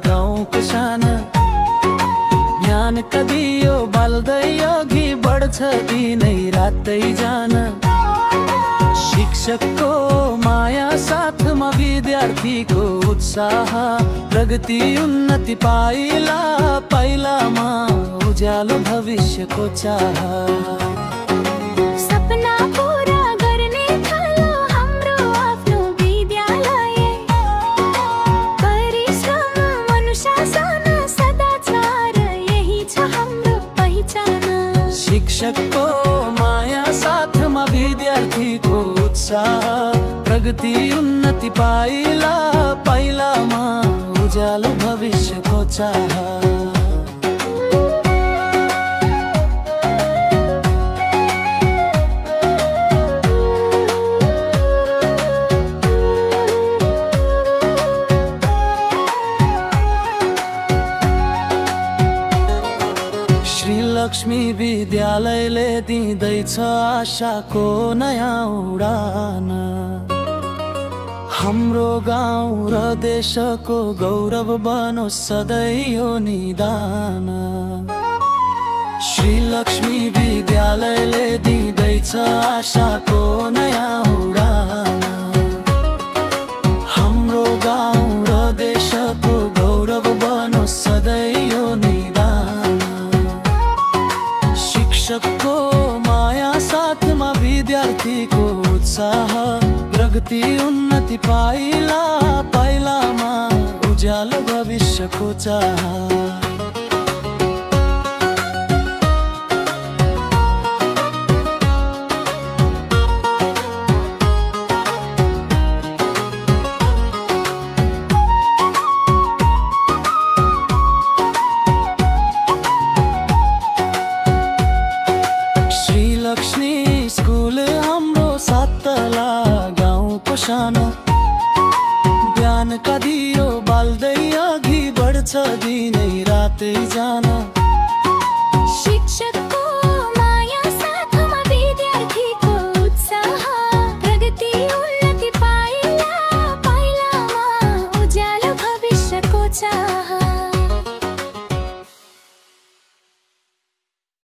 गाउँको साना बिहानका दियो बाल्दै अघि बढ्छ दिनै रातै जान। शिक्षकको माया साथमा विद्यार्थीको उत्साह, प्रगति उन्नति पाइला पाइलामा उज्यालो भविष्यको चाह। सपना पूरा गर्ने थालो हाम्रो आफ्नो विद्यालय, परिश्रम अनुशासन सदाचार यही छ हाम्रो पहिचान। शिक्षकको माया साथमा विद्यार्थीको उत्साह, प्रगति उन्नति पाइला पाइलामा उज्यालो भविष्यको चाह। श्री लक्ष्मी विद्यालयले दिँदैछ आशाको नयाँ उडान। हाम्रो गाउँ र देशको गौरव बनोस् सधैँ यो निदान। श्री लक्ष्मी विद्यालयले दिँदैछ आशाको नयाँ उडान। हाम्रो गाउँ र देशको गौरव बनोस् सधैँ यो निदान। शिक्षकको माया साथमा विद्यार्थीको उत्साह, प्रगति उन्नति पाइला पाइलामा उज्यालो भविष्यको चाह। लक्ष्मी स्कुल हाम्रो सातला गाउँको सानो, बिहानका दियो बाल्दै अघि बढ्छ दिनै रातै जान।